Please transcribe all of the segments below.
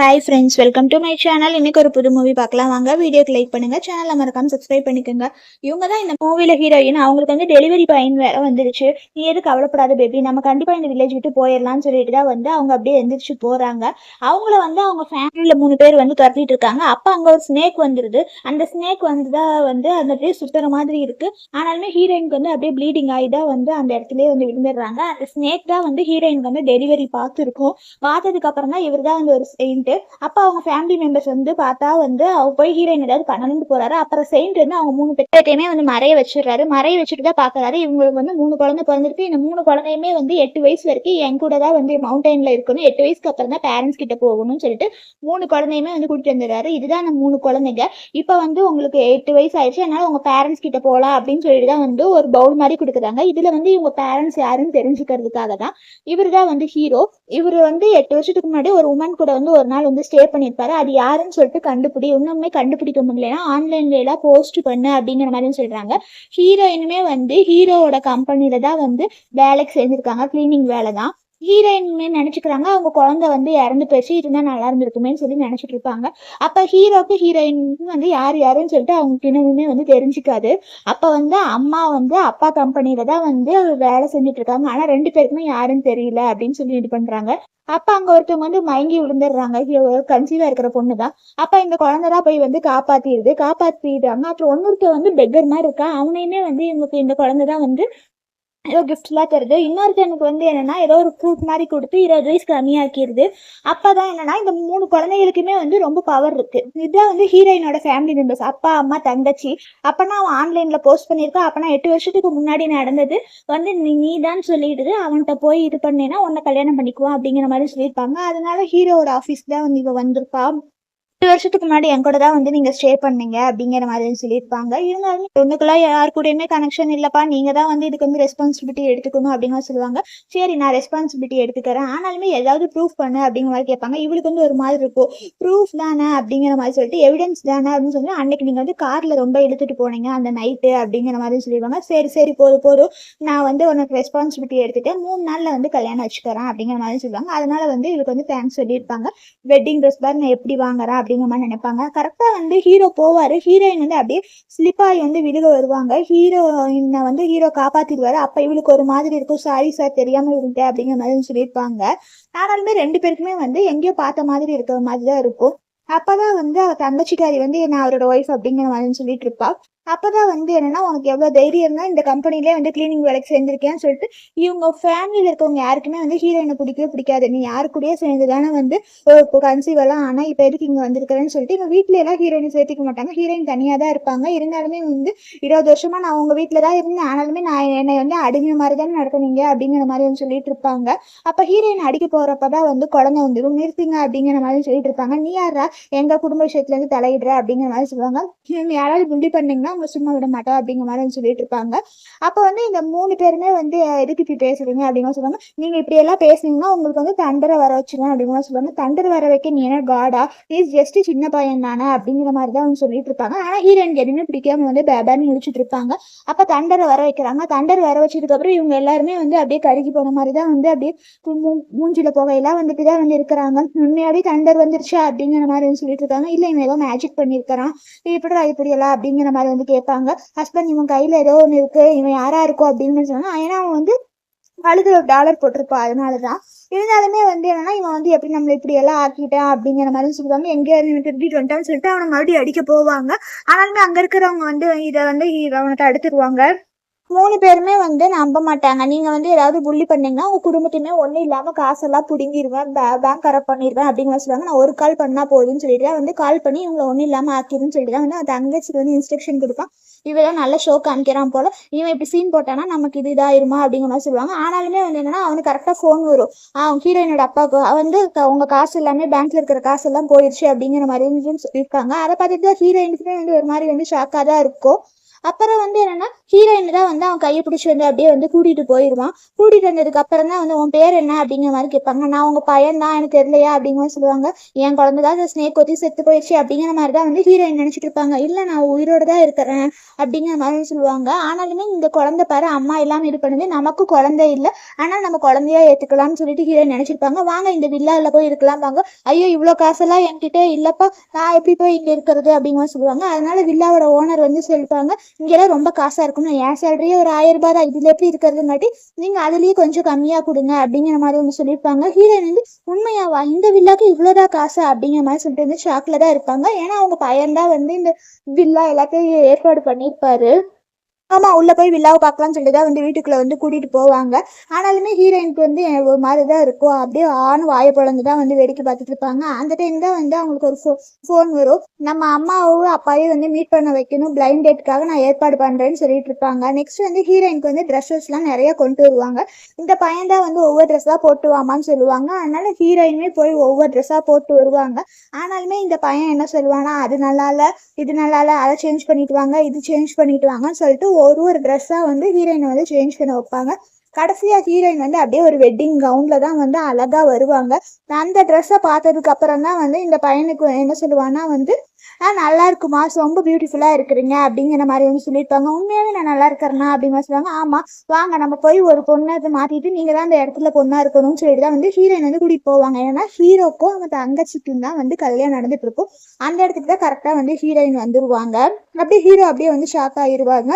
Hi friends, welcome to my channel. இன்னைக்கு ஒரு புது மூவி பார்க்கலாம் வாங்க. வீடியோக்கு லைக் பண்ணுங்க, சேனலை மறக்காம சப்ஸ்கிரைப் பண்ணிக்கோங்க. இவங்க தான் இந்த மூவில ஹீரோயின். அவங்களுக்கு வந்து டெலிவரி பையன் வேற வந்துருச்சு. நீ எது கவலைப்படாத பேபி, நம்ம கண்டிப்பா இந்த வில்லேஜ் விட்டு போயிடலாம்னு சொல்லிட்டு தான் வந்து அவங்க அப்படியே எந்திரிச்சு போறாங்க. அவங்கள வந்து அவங்க ஃபேமிலியில 3 பேர் வந்து துரத்திட்டு இருக்காங்க. அப்ப அங்க ஒரு ஸ்னேக் வந்துருது. அந்த ஸ்னேக் வந்துதான் வந்து அந்த அப்படியே சுத்துற மாதிரி இருக்கு. ஆனாலுமே ஹீரோயினுக்கு வந்து அப்படியே ப்ளீடிங் ஆகி தான் வந்து அந்த இடத்துலயே வந்து விழுந்துடுறாங்க. அந்த ஸ்னேக் தான் வந்து ஹீரோயினுக்கு வந்து டெலிவரி பார்த்துருக்கும். பார்த்ததுக்கு அப்புறம் தான் இவர் தான் வந்து ஒரு செயின்ட். அப்ப அவங்க ஃபேமிலி மெம்பர்ஸ் வந்து பார்த்தா வந்து அவர் போய் ஹீரோயின் ஏதாவது பண்ணணும்னு போறாரு. அப்புறம் செயின்ட் வந்து அவங்க 3 பேர்த்தையுமே வந்து மறைய வச்சிடுறாரு. மறைய வச்சுட்டு தான் பாக்குறாரு, இவங்களுக்கு வந்து 3 குழந்தை பிறந்திருக்கு. இந்த 3 குழந்தையுமே வந்து 8 வயசு வரைக்கும் என் கூட தான் வந்து மவுண்டன்ல இருக்கணும். 8 வயசுக்கு அப்புறம் தான் பேரண்ட்ஸ் கிட்ட போகணும்னு சொல்லிட்டு 3 குழந்தையுமே வந்து கூட்டிட்டு வந்துடுறாரு. இதுதான் அந்த 3 குழந்தைங்க. இப்ப வந்து உங்களுக்கு 8 வயசு ஆயிடுச்சு, அதனால உங்க பேரண்ட்ஸ் கிட்ட போலாம் அப்படின்னு சொல்லிட்டு தான் வந்து ஒரு பவுல் மாதிரி கொடுக்குறாங்க. இதுல வந்து இவங்க பேரண்ட்ஸ் யாருன்னு தெரிஞ்சுக்கிறதுக்காக தான் இவர் தான் வந்து ஹீரோ. இவர் வந்து 8 வருஷத்துக்கு முன்னாடி ஒரு உமன் கூட வந்து ஒரு நாள் வந்து ஸ்டே பண்ணியிருப்பாரு. அது யாருன்னு சொல்லிட்டு கண்டுபிடி, இன்னுமே கண்டுபிடிக்க முடியலன்னா ஆன்லைன்ல எல்லாம் போஸ்ட் பண்ணு அப்படிங்கிற மாதிரி சொல்றாங்க. ஹீரோயினுமே வந்து ஹீரோவோட கம்பெனில தான் வந்து வேலைக்கு சேர்ந்திருக்காங்க. கிளீனிங் வேலை தான். ஹீரோயினுமே நினைச்சுக்கிறாங்க அவங்க குழந்தை வந்து இறந்து போயிடுச்சு, இருந்தா நல்லா இருந்திருக்குமேன்னு சொல்லி நினைச்சிட்டு இருப்பாங்க. அப்ப ஹீரோக்கு ஹீரோயினுக்கு வந்து யார் யாருன்னு சொல்லிட்டு அவங்களுக்கு இன்னுமே வந்து தெரிஞ்சுக்காது. அப்ப வந்து அம்மா வந்து அப்பா கம்பெனில தான் வந்து வேலை செஞ்சுட்டு இருக்காங்க. ஆனா 2 பேருக்குமே யாருன்னு தெரியல அப்படின்னு சொல்லி இது பண்றாங்க. அப்ப அங்க ஒருத்தவங்க வந்து மயங்கி விழுந்துடுறாங்க. கன்சீவா இருக்கிற பொண்ணுதான். அப்ப இந்த குழந்தைதான் போய் வந்து காப்பாத்திடுறாங்க. அப்புறம் ஒன்னொருத்த வந்து பெக்கர் மாதிரி இருக்கா. அவனையுமே வந்து இவங்களுக்கு இந்த குழந்தைதான் வந்து ஏதோ கிஃப்ட்லாம் தருது. இன்னொருத்தனுக்கு வந்து என்னன்னா ஏதோ ஒரு ஃப்ரூட் மாதிரி கொடுத்து 20 வயசு கம்மியாக்கிடுது. அப்பதான் என்னன்னா இந்த 3 குழந்தைகளுக்குமே வந்து ரொம்ப பவர் இருக்கு. இதுதான் வந்து ஹீரோயினோட ஃபேமிலி மெம்பர்ஸ், அப்பா அம்மா தங்கச்சி. அப்பனா அவன் ஆன்லைன்ல போஸ்ட் பண்ணியிருக்கா. அப்பனா 8 வருஷத்துக்கு முன்னாடி நடந்தது வந்து நீதான் சொல்லிடுது. அவன்கிட்ட போய் இது பண்ணேன்னா உன்னை கல்யாணம் பண்ணிக்குவான் அப்படிங்கிற மாதிரி சொல்லியிருப்பாங்க. அதனால ஹீரோவோட ஆஃபீஸ் தான் வந்து இவ வந்திருப்பா. 2 வருஷத்துக்கு முன்னாடி என் கூட தான் வந்து நீங்க ஸ்டே பண்ணீங்க அப்படிங்கிற மாதிரி சொல்லியிருப்பாங்க. இருந்தாலும் பொண்ணுக்குலாம் யார் கூடயுமே கனெக்ஷன் இல்லப்பா, நீங்க தான் வந்து இதுக்கு வந்து ரெஸ்பான்சிபிலிட்டி எடுத்துக்கணும் அப்படின்னு சொல்லுவாங்க. சரி, நான் ரெஸ்பான்சிபிலிட்டி எடுத்துக்கிறேன், ஆனாலுமே ஏதாவது ப்ரூஃப் பண்ணு அப்படிங்கிற மாதிரி கேட்பாங்க. இவளுக்கு வந்து ஒரு மாதிரி இருக்கும். ப்ரூஃப் தானே அப்படிங்கிற மாதிரி சொல்லிட்டு எவிடன்ஸ் தானே அப்படின்னு சொல்லி அன்னைக்கு நீங்க வந்து கார்ல ரொம்ப இழுத்துட்டு போனீங்க அந்த நைட்டு அப்படிங்கிற மாதிரி சொல்லிடுவாங்க. சரி சரி, போதும், நான் வந்து உனக்கு ரெஸ்பான்சிபிலிட்டி எடுத்துட்டேன், 3 நாள்ல வந்து கல்யாணம் வச்சுக்கிறேன் அப்படிங்கிற மாதிரி சொல்லுவாங்க. அதனால வந்து இவளுக்கு வந்து தேங்க்ஸ் சொல்லியிருப்பாங்க. வெட்டிங் ட்ரெஸ் பாரு நான் எப்படி வாங்குறேன் அப்படிங்கிற மாதிரி நினைப்பாங்க. கரெக்டா வந்து ஹீரோ போவாரு. ஹீரோயின் வந்து அப்படியே ஸ்லிப்பாகி வந்து விழுக வருவாங்க. ஹீரோயினை வந்து ஹீரோ காப்பாத்திடுவாரு. அப்ப இவளுக்கு ஒரு மாதிரி இருக்கும், சாரி சார் தெரியாம இருந்தேன் அப்படிங்கிற மாதிரி சொல்லியிருப்பாங்க. ஆனாலுமே 2 பேருக்குமே வந்து எங்கேயோ பார்த்த மாதிரி இருக்கிற மாதிரி தான் இருக்கும். அப்பதான் வந்து அவ தங்கச்சிக்காரி வந்து நான் அவரோட ஒய்ஃப் அப்படிங்கிற மாதிரி சொல்லிட்டு இருப்பா. அப்பதான் வந்து என்னன்னா உனக்கு எவ்வளவு தைரியம் இருந்தா இந்த கம்பெனிலே வந்து கிளீனிங் வேலைக்கு சேர்ந்திருக்கேன்னு சொல்லிட்டு இவங்க ஃபேமிலியில இருக்கவங்க யாருக்குமே வந்து ஹீரோயினை பிடிக்கவே பிடிக்காது. நீ யாரு கூடயே சேர்ந்துதானே வந்து இப்போ கன்சீவ் எல்லாம் ஆனா இப்ப எதுக்கு இங்க வந்திருக்கிறேன்னு சொல்லிட்டு இவங்க வீட்டுல எல்லாம் ஹீரோயின் சேர்த்திக்க மாட்டாங்க. ஹீரோயின் தனியா தான் இருப்பாங்க. இருந்தாலுமே வந்து 20 வருஷமா நான் உங்க வீட்டுல தான் இருந்தேன், ஆனாலுமே நான் என்னை வந்து அடிங்கிற மாதிரி தானே நடத்துனீங்க அப்படிங்கிற மாதிரி வந்து சொல்லிட்டு இருப்பாங்க. அப்ப ஹீரோயின் அடிக்க போறப்பதான் வந்து குழந்தை வந்துடும், நிறுத்துங்க அப்படிங்கிற மாதிரி சொல்லிட்டு இருப்பாங்க. நீ யாரா எங்க குடும்ப விஷயத்துல இருந்து தலையிடுற அப்படிங்கிற மாதிரி சொல்லுவாங்க. யாராவது புள்ளி பண்ணீங்கன்னா அவங்க சும்மா விட மாட்டோம் அப்படிங்கிற மாதிரி சொல்லிட்டு இருப்பாங்க. அப்ப வந்து இந்த 3 பேருமே வந்து எதுக்கு இப்படி பேசுறீங்க அப்படிங்கிற சொல்லுவாங்க. நீங்க இப்படி எல்லாம் பேசுனீங்கன்னா உங்களுக்கு வந்து தண்டரை வர வச்சிருவேன் அப்படிங்கிற சொல்லுவாங்க. தண்டரை வர வைக்க நீ என்ன காடா, இஸ் ஜஸ்ட் சின்ன பையன் தானே அப்படிங்கிற மாதிரி தான் வந்து சொல்லிட்டு இருப்பாங்க. ஆனா ஹீரோயின் எதுவுமே பிடிக்காம வந்து பேபான்னு முடிச்சுட்டு இருப்பாங்க. அப்ப தண்டரை வர வைக்கிறாங்க. தண்டர் வர வச்சதுக்கு அப்புறம் இவங்க எல்லாருமே வந்து அப்படியே கருகி போன மாதிரி தான் வந்து அப்படியே மூஞ்சில புகையெல்லாம் வந்துட்டு தான் வந்து இருக்கிறாங்க. உண்மையாவே தண்டர் வந்துருச்சா அப்படிங்கிற மாதிரி வந்து சொல்லிட்டு இருக்காங்க. இல்ல இவன் ஏதோ மேஜிக் பண்ணியிருக்கிறான், இப்படி எல்லாம் அப்படிங்கிற மாதிரி வந்து கேட்பாங்க. ஹஸ்பண்ட் இவன் கையில ஏதோ ஒண்ணு இருக்கு, இவன் யாரா இருக்கும் அப்படின்னு சொன்னா ஏன்னா அவன் வந்து கழுத்துல $1 போட்டிருப்பா, அதனாலதான். இருந்தாலுமே வந்து என்னன்னா இவன் வந்து எப்படி நம்மள இப்படி எல்லாம் ஆக்கிட்டான் அப்படிங்கிற மாதிரி சொல்லுவாங்க. எங்கேயா திருடிட்டு வந்துட்டான்னு சொல்லிட்டு அவனை மறுபடியும் அடிக்க போவாங்க. ஆனாலுமே அங்க இருக்கிறவங்க வந்து இதை வந்து அவனை தடுத்துருவாங்க. 3 பேருமே வந்து நம்ப மாட்டாங்க. நீங்க வந்து ஏதாவது புள்ளி பண்ணீங்கன்னா உங்க குடும்பத்தையுமே ஒண்ணும் இல்லாம காசெல்லாம் புடுங்கிடுவேன், பேங்க் கரப்ட் பண்ணிடுவேன் அப்படிங்கிற சொல்லுவாங்க. நான் ஒரு கால் பண்ணா போதும்னு சொல்லிட்டு வந்து கால் பண்ணி இவங்களை ஒண்ணும் இல்லாம ஆக்கிடுன்னு சொல்லிட்டு தான் வந்து அந்த தங்கச்சிக்கு வந்து இன்ஸ்ட்ரக்ஷன் கொடுப்பான். இவெல்லாம் நல்ல ஷோ காமிக்கிறான் போல, இவன் இப்படி சீன் போட்டானா நமக்கு இது இதாயிருமா அப்படிங்கிற மாதிரி சொல்லுவாங்க. ஆனாலுமே வந்து என்னன்னா அவனுக்கு கரெக்டா ஃபோன் வரும். ஹீரோயினோட அப்பாவுக்கு வந்து உங்க காசு எல்லாமே பேங்க்ல இருக்கிற காசு எல்லாம் போயிடுச்சு அப்படிங்கிற மாதிரி சொல்லியிருக்காங்க. அதை பார்த்துட்டு ஹீரோயினுக்குமே வந்து ஒரு மாதிரி வந்து ஷாக்கா தான் இருக்கும். அப்புறம் வந்து என்னன்னா ஹீரோயின் தான் வந்து அவன் கையை பிடிச்சி வந்து அப்படியே வந்து கூட்டிட்டு போயிடுவான். கூட்டிட்டு வந்ததுக்கு அப்புறம் தான் வந்து உன் பேர் என்ன அப்படிங்கிற மாதிரி கேட்பாங்க. நான் உங்க பையன் தான், எனக்கு தெரியலையா அப்படிங்கிற மாதிரி சொல்லுவாங்க. என் குழந்தை தான் ஸ்னேக் கொத்தி செத்து போயிடுச்சு அப்படிங்கிற மாதிரி தான் வந்து ஹீரோயின் நினைச்சிட்டு இருப்பாங்க. இல்லை நான் உயிரோட தான் இருக்கிறேன் அப்படிங்கிற மாதிரி சொல்லுவாங்க. ஆனாலுமே இந்த குழந்தை பாரு அம்மா எல்லாம் இது பண்ணுது, நமக்கு குழந்தை இல்லை ஆனால் நம்ம குழந்தையா ஏற்றுக்கலாம்னு சொல்லிட்டு ஹீரோயின் நினைச்சிருப்பாங்க. வாங்க இந்த வில்லாவில் போய் இருக்கலாம் வாங்க. ஐயோ இவ்வளோ காசெல்லாம் என்கிட்ட இல்லப்பா, நான் எப்படி போய் இங்கே இருக்கிறது அப்படிங்கிற சொல்லுவாங்க. அதனால வில்லாவோட ஓனர் வந்து சொல்லிப்பாங்க, இங்கெல்லாம் ரொம்ப காசா இருக்கும்னு, என் சேலரியே ஒரு 1000 ரூபாய் தான், இதுல எப்படி இருக்கிறதுங்காட்டி நீங்க அதுலயே கொஞ்சம் கம்மியா கொடுங்க அப்படிங்கிற மாதிரி வந்து சொல்லியிருப்பாங்க. ஹீரோயின் வந்து உண்மையாவா இந்த வில்லாக்கு இவ்வளவுதான் காசு அப்படிங்கிற மாதிரி சொல்லிட்டு வந்து ஷாக்ல தான் இருப்பாங்க. ஏன்னா அவங்க பையன்தான் வந்து இந்த வில்லா எல்லாத்தையும் ஏற்பாடு பண்ணியிருப்பாரு. ஆமா உள்ள போய் வில்லாவை பார்க்கலாம்னு சொல்லிட்டு தான் வந்து வீட்டுக்குள்ள வந்து கூட்டிட்டு போவாங்க. ஆனாலுமே ஹீரோயினுக்கு வந்து ஒரு மாதிரி தான் இருக்கும். அப்படியே ஆணும் வாயை பொழந்து தான் வந்து வேடிக்கை பார்த்துட்டு இருப்பாங்க. அந்த டைம் தான் வந்து அவங்களுக்கு ஒரு ஃபோன் வரும். நம்ம அம்மாவும் அப்பாவையும் வந்து மீட் பண்ண வைக்கணும், பிளைண்ட் டேட்டுக்காக நான் ஏற்பாடு பண்றேன்னு சொல்லிட்டு இருப்பாங்க. நெக்ஸ்ட் வந்து ஹீரோயினுக்கு வந்து ட்ரெஸ்ஸஸ்லாம் நிறைய கொண்டு வருவாங்க. இந்த பையன் தான் வந்து ஒவ்வொரு ட்ரெஸ்ஸா போட்டு வாமான்னு சொல்லுவாங்க. அதனால ஹீரோயினுமே போய் ஒவ்வொரு ட்ரெஸ்ஸா போட்டு வருவாங்க. ஆனாலுமே இந்த பையன் என்ன சொல்லுவானா, அது நல்லா இல்லை, இது நல்லா இல்லை, அதை சேஞ்ச் பண்ணிட்டு வாங்க, இது சேஞ்ச் பண்ணிட்டு வாங்கன்னு சொல்லிட்டு ஒரு ட்ரெஸ்ஸாக வந்து ஹீரோயினை வந்து சேஞ்ச் பண்ண வைப்பாங்க. கடைசியாக ஹீரோயின் வந்து அப்படியே ஒரு வெட்டிங் கவுனில் தான் வந்து அழகாக வருவாங்க. அந்த ட்ரெஸ்ஸை பார்த்ததுக்கு அப்புறம் தான் வந்து இந்த பையனுக்கு என்ன சொல்லுவான்னா வந்து, நல்லா இருக்குமா, ரொம்ப பியூட்டிஃபுல்லாக இருக்கிறீங்க அப்படிங்கிற மாதிரி வந்து சொல்லியிருப்பாங்க. உண்மையாகவே நான் நல்லா இருக்கிறேன்னா அப்படிங்கிற சொல்லுவாங்க. ஆமாம் வாங்க நம்ம போய் ஒரு பொண்ணை மாற்றிட்டு நீங்கள் தான் அந்த இடத்துல பொண்ணாக இருக்கணும்னு சொல்லிட்டு தான் வந்து ஹீரோயின் வந்து கூட்டிகிட்டு போவாங்க. ஏன்னா ஹீரோக்கும் அவங்க தங்கச்சிக்கும் தான் வந்து கல்யாணம் நடந்துட்டு இருக்கும். அந்த இடத்துக்கு தான் கரெக்டாக வந்து ஹீரோயின் வந்துருவாங்க. அப்படியே ஹீரோ அப்படியே வந்து ஷாக் ஆகிடுவாங்க.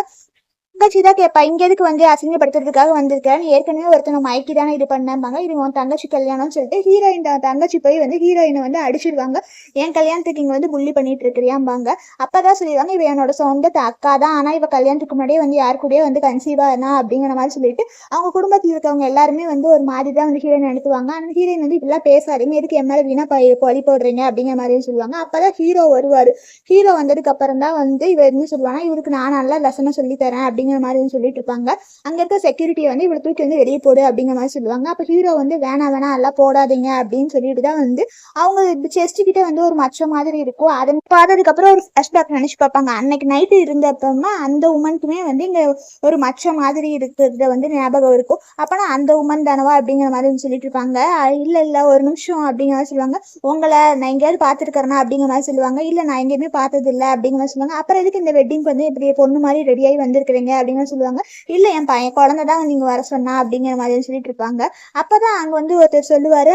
தங்கச்சி தான் கேட்பா, இங்க எதுக்கு வந்து அசிங்கப்படுத்துறதுக்காக வந்திருக்கேன், ஏற்கனவே ஒருத்தவங்க மயக்கி தானே இது பண்ணாங்க, இது உன் தங்கச்சி கல்யாணம்னு சொல்லிட்டு ஹீரோயின் தங்கச்சி போய் வந்து ஹீரோயினை வந்து அடிச்சிடுவாங்க. என் கல்யாணத்துக்கு இங்க வந்து புள்ளி பண்ணிட்டு இருக்கிறியாம்பாங்க. அப்பதான் சொல்லிடுவாங்க, இவ என்னோட சொந்த அக்கா தான், ஆனா இவ கல்யாணத்துக்கு முன்னாடியே வந்து யாரு கூடயே வந்து கன்சீவா ஆனா அப்படிங்கிற மாதிரி சொல்லிட்டு அவங்க குடும்பத்தில் இருக்கவங்க எல்லாருமே வந்து ஒரு மாதிரி தான் வந்து ஹீரோயின் எடுத்துவாங்க. அந்த ஹீரோயின் வந்து இப்படிலாம் பேசாதீங்க, எதுக்கு என் மேல வீணா பழி போடுறீங்க அப்படிங்கிற மாதிரி சொல்லுவாங்க. அப்பதான் ஹீரோ வருவாரு. ஹீரோ வந்ததுக்கு அப்புறம் தான் வந்து இவர் என்ன சொல்லுவாங்க, இவருக்கு நான் நல்லா லெசனை சொல்லி தரேன் அப்படிங்கிற மாதிரி சொல்லிட்டு இருப்பாங்க. அங்க இருக்க செக்யூரிட்டி வந்து இவ்வளவு தூக்கி வந்து வெளியே போடு அப்படிங்கிற மாதிரி சொல்லுவாங்க. அப்ப ஹீரோ வந்து வேணாம் எல்லாம் போடாதீங்க அப்படின்னு சொல்லிட்டு தான் வந்து அவங்க செஸ்ட் கிட்ட வந்து ஒரு மச்ச மாதிரி இருக்கும். அதை பார்த்ததுக்கு அப்புறம் ஒரு ஃபிளாஷ்பேக் நினைச்சு பார்ப்பாங்க. அன்னைக்கு நைட்டு இருந்தப்பமா அந்த உமனுக்குமே வந்து இங்க ஒரு மச்ச மாதிரி இருக்கிறத வந்து ஞாபகம் இருக்கும். அப்பனா அந்த உமன் தானவா அப்படிங்கிற மாதிரி சொல்லிட்டு இருப்பாங்க. இல்ல ஒரு நிமிஷம் அப்படிங்கிற மாதிரி சொல்லுவாங்க. உங்களை நான் எங்கேயாவது பார்த்துருக்கேன்னா அப்படிங்கிற மாதிரி சொல்லுவாங்க. இல்ல நான் எங்கேயுமே பார்த்தது இல்லை அப்படிங்கிற மாதிரி சொல்லுவாங்க. அப்புறம் எதுக்கு இந்த வெட்டிங் வந்து இப்படி பொண்ணு மாதிரி ரெடியாகி வந்திருக்கிறீங்க அப்படின்னு சொல்லுவாங்க. இல்ல என் பையன் குழந்தை தான் நீங்க வர சொன்னா அப்படிங்கிற மாதிரி சொல்லிட்டு இருப்பாங்க. அப்பதான் அங்க வந்து ஒருத்தர் சொல்லுவாரு,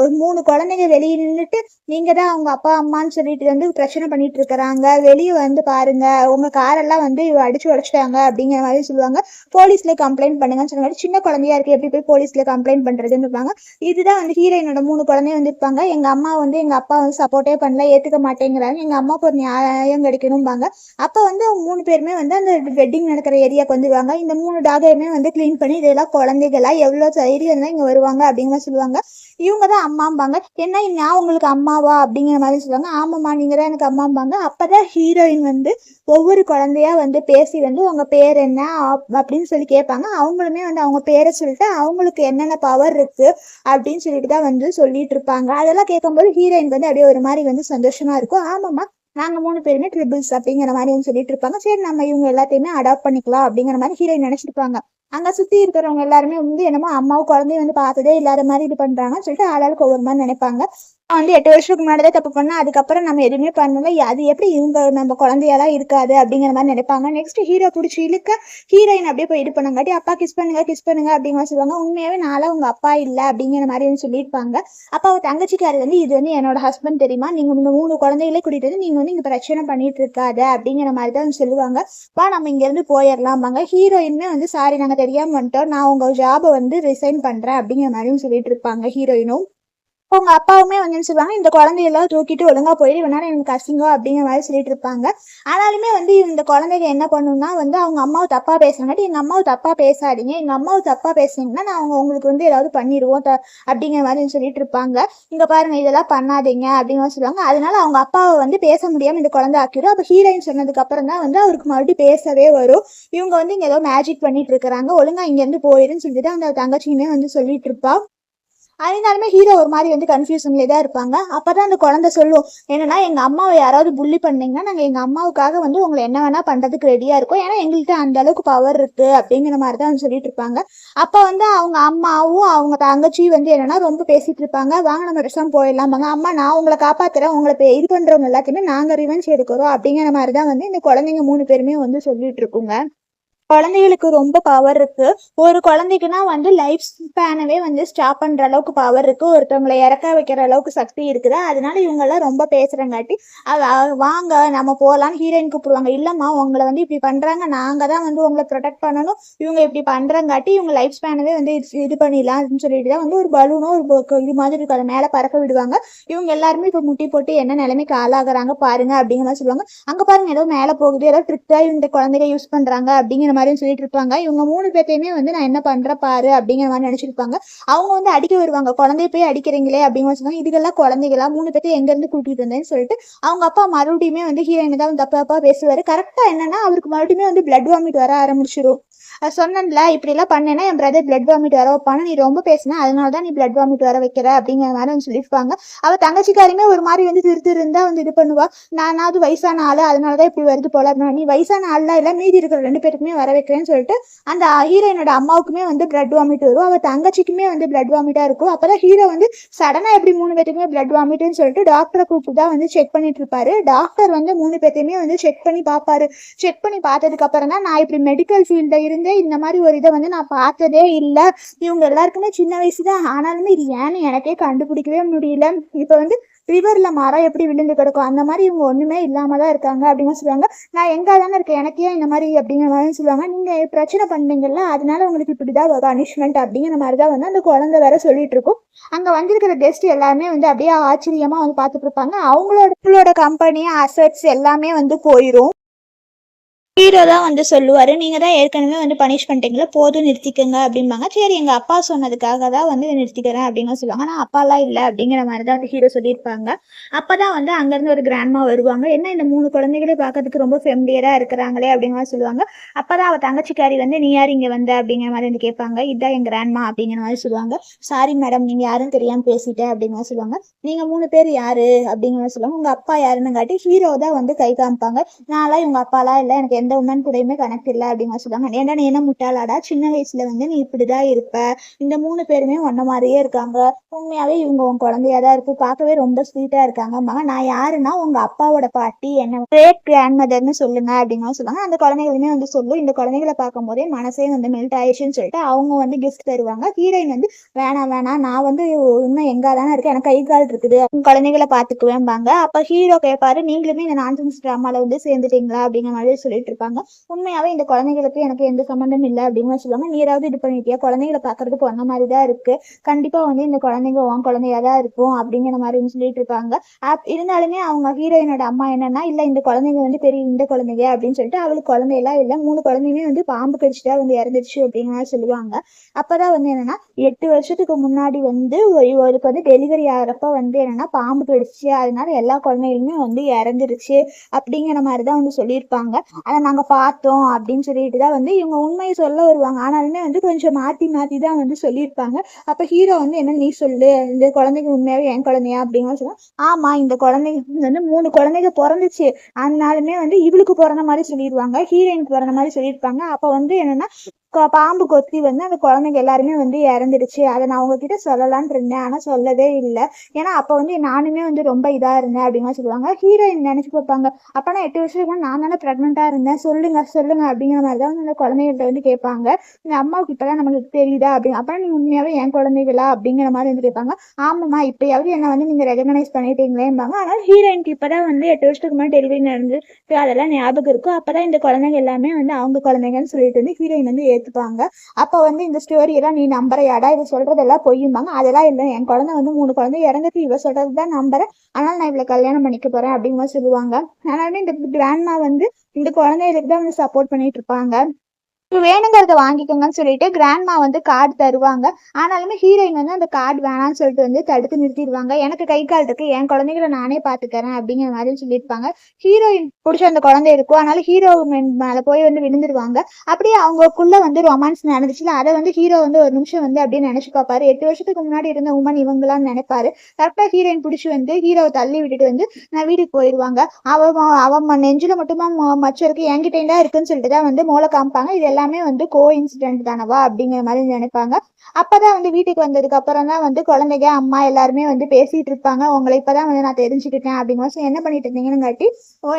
ஒரு 3 குழந்தைங்க வெளியே நின்றுட்டு நீங்க தான் அவங்க அப்பா அம்மான்னு சொல்லிட்டு வந்து பிரச்சனை பண்ணிட்டு இருக்கிறாங்க, வெளியே வந்து பாருங்க, உங்க காரெல்லாம் வந்து அடிச்சு உடைச்சிட்டாங்க அப்படிங்கிற மாதிரி சொல்லுவாங்க. போலீஸ்ல கம்ப்ளைண்ட் பண்ணுங்கன்னு சொல்லுவாங்க. சின்ன குழந்தையா இருக்கு, எப்படி போய் போலீஸ்ல கம்ப்ளைண்ட் பண்றதுன்னு இருப்பாங்க. இதுதான் வந்து ஹீரோயினோட 3 குழந்தைய வந்து இருப்பாங்க. எங்க அம்மா வந்து எங்க அப்பா வந்து சப்போர்ட்டே பண்ணல, ஏத்துக்க மாட்டேங்கிறாங்க, எங்க அம்மாவுக்கு ஒரு நியாயம் கிடைக்கணும்பாங்க. அப்ப வந்து 3 பேருமே வந்து அந்த வெட்டிங் நடக்கிற ஏரியாவுக்கு வந்துருவாங்க. இந்த 3 டாகையுமே வந்து கிளீன் பண்ணி இதெல்லாம் குழந்தைகளா எவ்வளவு தைரியம் தான் இங்க வருவாங்க அப்படிங்கிற சொல்லுவாங்க. இவங்க தான் அம்மாம்பாங்க. என்ன நான் உங்களுக்கு அம்மாவா அப்படிங்கிற மாதிரி சொல்லுவாங்க. ஆமாம்மா நீங்க தான் எனக்கு அம்மாம்பாங்க. அப்பதான் ஹீரோயின் வந்து ஒவ்வொரு குழந்தையா வந்து பேசி வந்து உங்க பேர் என்ன அப்படின்னு சொல்லி கேட்பாங்க. அவங்களுமே வந்து அவங்க பேரை சொல்லிட்டு அவங்களுக்கு என்னென்ன பவர் இருக்கு அப்படின்னு சொல்லிட்டு தான் வந்து சொல்லிட்டு இருப்பாங்க. அதெல்லாம் கேட்கும்போது ஹீரோயின் வந்து அப்படியே ஒரு மாதிரி வந்து சந்தோஷமா இருக்கும். ஆமாம்மா நாங்க 3 பேருமே ட்ரிபிள்ஸ் அப்படிங்கிற மாதிரி சொல்லிட்டு இருப்பாங்க. சரி நம்ம இவங்க எல்லாத்தையுமே அடாப்ட் பண்ணிக்கலாம் அப்படிங்கிற மாதிரி ஹீரோயின் நினைச்சிருப்பாங்க. அங்க சுத்தி இருக்கிறவங்க எல்லாருமே வந்து என்னமோ அம்மாவும் குழந்தையும் வந்து பார்த்ததே இல்லாத மாதிரி இது பண்றாங்கன்னு சொல்லிட்டு ஆளாளுக்கு ஒவ்வொரு மாதிரி நினைப்பாங்க. வந்து 8 வருஷத்துக்கு முன்னாடிதான் தப்பு பண்ணா, அதுக்கப்புறம் நம்ம எதுவுமே பண்ணல, அது எப்படி இவங்க நம்ம குழந்தையெல்லாம் இருக்காது அப்படிங்கிற மாதிரி நினைப்பாங்க. நெக்ஸ்ட் ஹீரோ பிடிச்சி இழுக்க ஹீரோயின் அப்படியே போய் இது பண்ணங்காட்டி அப்பா கிஸ் பண்ணுங்க அப்படிங்கிற சொல்லுவாங்க. உண்மையாவே நாளா உங்க அப்பா இல்ல அப்படிங்கிற மாதிரி சொல்லியிருப்பாங்க. அப்ப அவ தங்கச்சிக்காரு வந்து இது வந்து என்னோட ஹஸ்பண்ட் தெரியுமா, நீங்க இந்த 3 குழந்தைகளே கூட்டிட்டு வந்து நீங்க வந்து இங்க பிரச்சனை பண்ணிட்டு இருக்காத அப்படிங்கிற மாதிரி தான் சொல்லுவாங்க. வா நம்ம இங்க இருந்து போயிடலாம்பாங்க. ஹீரோயினுமே வந்து சாரி நாங்க தெரியாம வந்துட்டோம், நான் உங்க ஜாபை வந்து ரிசைன் பண்றேன் அப்படிங்கிற மாதிரியும் சொல்லிட்டு இருப்பாங்க ஹீரோயினும். அவங்க அப்பாவுமே வந்து சொல்லுவாங்க, இந்த குழந்தையெல்லாம் தூக்கிட்டு ஒழுங்கா போயிட்டு இவனால எனக்கு அசிங்கம் அப்படிங்கிற மாதிரி சொல்லிட்டு இருப்பாங்க. ஆனாலுமே வந்து இந்த குழந்தைங்க என்ன பண்ணுன்னா வந்து அவங்க அம்மாவை தப்பா பேசுறங்காட்டி எங்க அம்மாவை தப்பா பேசாதீங்க, எங்க அம்மாவை தப்பா பேசுனீங்கன்னா நான் உங்களுக்கு வந்து ஏதாவது பண்ணிடுவோம் அப்படிங்கிற மாதிரி சொல்லிட்டு இருப்பாங்க. இங்க பாருங்க இதெல்லாம் பண்ணாதீங்க அப்படிங்கிற சொல்லுவாங்க. அதனால அவங்க அப்பாவை வந்து பேச முடியாம இந்த குழந்தை ஆக்கிடும். அப்ப ஹீரோயின் சொன்னதுக்கு அப்புறம் தான் வந்து அவருக்கு மறுபடியும் பேசவே வரும். இவங்க வந்து இங்க ஏதோ மேஜிக் பண்ணிட்டு இருக்கிறாங்க, ஒழுங்கா இங்க இருந்து போயிருன்னு சொல்லிட்டு அந்த தங்கச்சியுமே வந்து சொல்லிட்டு இருப்பா. அதனாலுமே ஹீரோ ஒரு மாதிரி வந்து கன்ஃபியூஷன்லேயே தான் இருப்பாங்க. அப்பதான் அந்த குழந்தை சொல்லும், என்னன்னா எங்க அம்மாவை யாராவது புள்ளி பண்ணீங்கன்னா நாங்கள் எங்க அம்மாவுக்காக வந்து உங்களை என்ன வேணா பண்றதுக்கு ரெடியா இருக்கோம், ஏன்னா எங்கள்கிட்ட அந்த அளவுக்கு பவர் இருக்கு அப்படிங்கிற மாதிரி தான் சொல்லிட்டு இருப்பாங்க. அப்ப வந்து அவங்க அம்மாவும் அவங்க தங்கச்சியும் வந்து என்னன்னா ரொம்ப பேசிட்டு இருப்பாங்க. வாங்க நம்ம விஷம் போயிடலாமாங்க, அம்மா நான் உங்களை காப்பாத்துறேன், உங்களை இது பண்றவங்க எல்லாத்தையுமே நாங்க ரிவெஞ்ச் எடுக்கிறோம் அப்படிங்கிற மாதிரி தான் வந்து இந்த குழந்தைங்க 3 பேருமே வந்து சொல்லிட்டு இருக்குங்க. குழந்தைகளுக்கு ரொம்ப பவர் இருக்கு. ஒரு குழந்தைக்குன்னா வந்து லைஃப் ஸ்பேனவே வந்து ஸ்டாப் பண்ற அளவுக்கு பவர் இருக்கு. ஒருத்தவங்களை இறக்க வைக்கிற அளவுக்கு சக்தி இருக்குது. அதனால இவங்க எல்லாம் ரொம்ப பேசுறங்காட்டி வாங்க நம்ம போகலான்னு ஹீரோயின் கூப்பிடுவாங்க. இல்லம்மா உங்களை வந்து இப்படி பண்றாங்க, நாங்க தான் வந்து உங்களை ப்ரொடெக்ட் பண்ணணும், இவங்க இப்படி பண்றங்காட்டி இவங்க லைஃப் ஸ்பேனவே வந்து இது பண்ணிடலாம் அப்படின்னு சொல்லிட்டு தான் வந்து ஒரு பலூனோ ஒரு இது மாதிரி இருக்கு, அதை மேல பறக்க விடுவாங்க. இவங்க எல்லாருமே இப்ப முட்டி போட்டு என்ன நிலைமைக்கு ஆளாகிறாங்க பாருங்க அப்படிங்கிற மாதிரி சொல்லுவாங்க. அங்க பாருங்க ஏதோ மேல போகுது, ஏதோ ட்ரிக்டா இந்த குழந்தைங்க யூஸ் பண்றாங்க அப்படிங்கிற மாதிரி சொல்லிட்டு இருப்பாங்க. இவங்க 3 பேர்த்தையுமே வந்து நான் என்ன பண்ற பாரு அப்படிங்கிற மாதிரி நினைச்சிருப்பாங்க. அவங்க வந்து அடிக்க வருவாங்க, குழந்தைய போய் அடிக்கிறீங்களே அப்படின்னு சொன்னாங்க. இதுக்கெல்லாம் குழந்தைகளா 3 பேர்த்தையும் எங்க இருந்து கூட்டிட்டு வந்தேன்னு சொல்லிட்டு அவங்க அப்பா மறுபடியுமே வந்து ஹீரோயினை தான் தப்பா பேசுவாரு. கரெக்டா என்னன்னா அவருக்கு மறுபடியுமே வந்து பிளட் வாமிட் வர ஆரம்பிச்சிடும். சொன்னேன்ல இப்படி எல்லாம் பண்ணேன்னா என் பிரதர் பிளட் வாமிட் வர வைப்பானு, நீ ரொம்ப பேசின அதனாலதான் நீ பிளட் வாமிட் வர வைக்கிற அப்படிங்கிற மாதிரி வந்து சொல்லியிருப்பாங்க. அவ தங்கச்சிக்காரியுமே ஒரு மாதிரி வந்து இருந்தா வந்து இது பண்ணுவா, நானாவது வயசான ஆளு அதனாலதான் இப்படி வருது போல அப்படின்னா, நீ வயசான ஆள்லாம் இல்ல மீதி இருக்கிற 2 பேருக்குமே வர வைக்கிறேன்னு சொல்லிட்டு அந்த ஹீரோயினோட அம்மாவுக்குமே வந்து பிளட் வாமிட் வரும், அவ தங்கச்சிக்குமே வந்து பிளட் வாமிட்டா இருக்கும். அப்பதான் ஹீரோ வந்து சடனா எப்படி 3 பேருக்குமே பிளட் வாமிட்னு சொல்லிட்டு டாக்டரை கூப்பிட்டு தான் வந்து செக் பண்ணிட்டு இருப்பாரு. டாக்டர் வந்து 3 பேர்த்தையுமே வந்து செக் பண்ணி பார்ப்பாரு. செக் பண்ணி பார்த்ததுக்கு அப்புறம் தான், நான் இப்படி மெடிக்கல் ஃபீல்ட இருந்தே இந்த மாதிரி ஒரு இதை வந்து நான் பார்த்ததே இல்லை, இவங்க எல்லாருக்குமே சின்ன வயசு தான் ஆனாலுமே இது ஏன்னு எனக்கே கண்டுபிடிக்கவே முடியல, இப்ப வந்து ரிவர்ல மரம் எப்படி விழுந்து கிடக்கும் அந்த மாதிரி இவங்க ஒண்ணுமே இல்லாம தான் இருக்காங்க அப்படின்னு சொல்லுவாங்க. நான் எங்க தானே இருக்கேன், எனக்கு ஏன் இந்த மாதிரி அப்படிங்கிற மாதிரி சொல்லுவாங்க. நீங்க பிரச்சனை பண்ணீங்கல்ல அதனால உங்களுக்கு இப்படிதான் பனிஷ்மெண்ட் அப்படிங்கிற மாதிரிதான் வந்து அந்த குழந்தை வேற சொல்லிட்டு இருக்கும். அங்க வந்திருக்கிற கெஸ்ட் எல்லாருமே வந்து அப்படியே ஆச்சரியமா வந்து பார்த்துட்டு இருப்பாங்க. அவங்களோட கம்பெனி அசட்ஸ் எல்லாமே வந்து போயிரும். ஹீரோ தான் வந்து சொல்லுவாரு, நீங்க தான் ஏற்கனவே வந்து பனிஷ் பண்ணிட்டீங்களா, போதும் நிறுத்திக்கங்க அப்படிம்பாங்க. சரி எங்க அப்பா சொன்னதுக்காக தான் வந்து நிறுத்திக்கிறேன் அப்படின்னு சொல்லுவாங்க. ஆனா அப்பாலாம் இல்லை அப்படிங்கிற மாதிரி தான் வந்து ஹீரோ சொல்லியிருப்பாங்க. அப்பதான் வந்து அங்கிருந்து ஒரு கிராண்ட்மா வருவாங்க. என்ன இந்த 3 குழந்தைகளே பார்க்கறதுக்கு ரொம்ப ஃபெமிலியரா இருக்கிறாங்களே அப்படிங்கிற மாதிரி சொல்லுவாங்க. அப்பதான் அவ தங்கச்சிக்காரி வந்து நீ யார் இங்க வந்த அப்படிங்கிற மாதிரி வந்து கேட்பாங்க. இதான் என் கிராண்ட்மா அப்படிங்கிற மாதிரி சொல்லுவாங்க. சாரி மேடம் நீங்க யாரும் தெரியாம பேசிட்டேன் அப்படிங்கிற மாதிரி சொல்லுவாங்க. நீங்க 3 பேர் யாரு அப்படிங்கிற மாதிரி சொல்லுவாங்க. உங்க அப்பா யாருன்னு காட்டி ஹீரோ தான் வந்து கை காமிப்பாங்க. நான்லாம் இவங்க அப்பாலாம் இல்லை, எனக்கு எந்த உமன் கூடயுமே கனெக்ட் இல்லை அப்படிங்கிற சொல்லுவாங்க. ஏன்டா நீ என்ன முட்டாளாடா, சின்ன வயசுல வந்து நீ இப்படிதான் இருப்ப, இந்த 3 பேருமே ஒன்ன மாதிரியே இருக்காங்க, உண்மையாவே இவங்க உன் குழந்தையாதான் இருக்கு, பார்க்கவே ரொம்ப ஸ்வீட்டா இருக்காங்க. நான் யாருன்னா உங்க அப்பாவோட பாட்டி, என்ன கிரேட் கிராண்ட் மதர்னு சொல்லுங்க அப்படிங்கிற சொல்லுவாங்க. அந்த குழந்தைகளுமே வந்து சொல்லும். இந்த குழந்தைகளை பார்க்கும் போதே மனசே வந்து மெல்ட் ஆயிடுச்சுன்னு சொல்லிட்டு அவங்க வந்து கிஃப்ட் தருவாங்க. ஹீரோயின் வந்து வேணாம் நான் வந்து இன்னும் எங்க தானே இருக்கேன், எனக்கு கை கால் இருக்குது, குழந்தைகளை பாத்துக்குவேன்பாங்க. அப்ப ஹீரோ கேட்பாரு, நீங்களுமே இந்த நான்சென்ஸ் டிராமால வந்து சேர்ந்துட்டீங்களா அப்படிங்கிற மாதிரி சொல்லிட்டு இருப்பாங்க. உண்மையாவே இந்த குழந்தைகளுக்கு எனக்கு எந்த சம்மந்தம் இல்லை அப்படின்னு சொல்லுவாங்க. நீராவது இது பண்ணிட்டியா, குழந்தைகளை பாக்குறதுக்கு ஒன்ன மாதிரிதான் இருக்கு, கண்டிப்பா வந்து இந்த குழந்தைங்க உன் குழந்தையாதான் இருக்கும் அப்படிங்கிற மாதிரி சொல்லிட்டு இருப்பாங்க. இருந்தாலுமே அவங்க ஹீரோயினோட அம்மா என்னன்னா, இல்ல இந்த குழந்தைங்க வந்து பெரிய இந்த குழந்தைங்க அப்படின்னு சொல்லிட்டு, அவளுக்கு குழந்தையெல்லாம் இல்லை, 3 குழந்தையுமே வந்து பாம்பு கடிச்சுட்டா வந்து இறந்துருச்சு அப்படிங்கிற மாதிரி சொல்லுவாங்க. அப்பதான் வந்து என்னன்னா 8 வருஷத்துக்கு முன்னாடி வந்து இவருக்கு வந்து டெலிவரி ஆகிறப்ப வந்து என்னன்னா பாம்பு கடிச்சு, அதனால எல்லா குழந்தைகளுமே வந்து இறந்துருச்சு அப்படிங்கிற மாதிரிதான் வந்து சொல்லியிருப்பாங்க. அதை நாங்க பார்த்தோம் அப்படின்னு சொல்லிட்டு தான் வந்து இவங்க உண்மையை சொல்ல வருவாங்க. ஆனாலுமே வந்து கொஞ்சம் மாத்தி தான் வந்து சொல்லியிருப்பாங்க. அப்ப ஹீரோ வந்து என்ன நீ சொல்லு, இந்த குழந்தைங்க உண்மையாவே என் குழந்தையா அப்படிங்கிற சொல்லுவாங்க. ஆமா இந்த குழந்தைங்க வந்து 3 குழந்தைங்க பிறந்துச்சு, அதனாலுமே வந்து இவளுக்கு பிறந்த மாதிரி சொல்லிடுவாங்க, ஹீரோயினுக்கு பிறந்த மாதிரி சொல்லியிருப்பாங்க. அப்ப வந்து என்னன்னா பாம்பு கொத்தி வந்து அந்த குழந்தைங்க எல்லாருமே வந்து இறந்துடுச்சு, அதை நான் உங்ககிட்ட சொல்லலான்னு இருந்தேன் ஆனா சொல்லவே இல்லை, ஏன்னா அப்ப வந்து நானுமே வந்து ரொம்ப இதா இருந்தேன் அப்படிங்கிற சொல்லுவாங்க. ஹீரோயின் நினைச்சு பார்ப்பாங்க, அப்ப நான் 8 வருஷத்துக்கு நான் தானே பிரெக்னெண்டா இருந்தேன், சொல்லுங்க அப்படிங்கிற மாதிரிதான் அந்த குழந்தைகிட்ட வந்து கேட்பாங்க. இந்த அம்மாவுக்கு இப்பதான் நம்மளுக்கு தெரியுதா அப்படின்னு, அப்ப நீ உண்மையாவே என் குழந்தைகளா அப்படிங்கிற மாதிரி வந்து கேட்பாங்க. ஆமாம்மா இப்பயாவது என்ன வந்து நீங்க ரெகனைஸ் பண்ணிட்டீங்களேம்பாங்க. ஆனால் ஹீரோயினுக்கு இப்பதான் வந்து 8 வருஷத்துக்கு முன்னாடி டெலிவரி நடந்து அதெல்லாம் ஞாபகம் இருக்கும். அப்பதான் இந்த குழந்தைங்க எல்லாமே வந்து அவங்க குழந்தைங்கன்னு சொல்லிட்டு வந்து ஹீரோயின் வந்து ஏத்துப்பாங்க. அப்ப வந்து இந்த ஸ்டோரி எல்லாம் நீ நம்புறையாடா, இவ சொல்றதெல்லாம் பொய்யும்பாங்க. அதெல்லாம் இல்லை, என் குழந்தை வந்து 3 குழந்தை இறந்துட்டு இவ சொல்றதுதான் நம்புறேன், ஆனால் நான் இவளை கல்யாணம் பண்ணிக்க போறேன் அப்படிங்கிற சொல்லுவாங்க. ஆனாலுமே இந்த கிராண்ட்மா வந்து இந்த குழந்தைகளுக்கு தான் வந்து சப்போர்ட் பண்ணிட்டு இருப்பாங்க. வேணுங்கிறத வாங்கிக்கோங்கன்னு சொல்லிட்டு கிராண்ட்மா வந்து கார்டு தருவாங்க. ஆனாலுமே ஹீரோயின் வந்து அந்த கார்டு வேணாம்னு சொல்லிட்டு வந்து தடுத்து நிறுத்திடுவாங்க. எனக்கு கை கால் இருக்கு, என் குழந்தைகளை நானே பாத்துக்கிறேன் அப்படிங்கிற மாதிரி சொல்லியிருப்பாங்க. ஹீரோயின் பிடிச்ச அந்த குழந்தை இருக்கும், அதனால ஹீரோ மேல போய் வந்து விழுந்துருவாங்க. அப்படியே அவங்களுக்குள்ள வந்து ரொமான்ஸ் நடந்துச்சுல, அதை வந்து ஹீரோ வந்து ஒரு நிமிஷம் வந்து அப்படியே நினைச்சு பார்ப்பாரு. 8 வருஷத்துக்கு முன்னாடி இருந்த உமன் இவங்களான்னு நினைப்பாரு. கரெக்டா ஹீரோயின் பிடிச்சி வந்து ஹீரோவை தள்ளி விட்டுட்டு வந்து நான் வீட்டுக்கு போயிடுவாங்க. அவ நெஞ்சில மட்டுமா மச்சம் இருக்கு, என்கிட்ட தான் இருக்குன்னு சொல்லிட்டு தான் வந்து மோளை காமிப்பாங்க. இது எல்லாமே வந்து கோ இன்சிடென்ட் தானவா அப்படிங்கிற மாதிரி நினைப்பாங்க. அப்பதான் வந்து வீட்டுக்கு வந்ததுக்கு அப்புறம் தான் வந்து குழந்தைங்க அம்மா எல்லாருமே வந்து பேசிட்டு இருப்பாங்க. உங்களை இப்பதான் வந்து நான் தெரிஞ்சுக்கிட்டேன் அப்படிங்கிற என்ன பண்ணிட்டு இருந்தீங்கன்னு காட்டி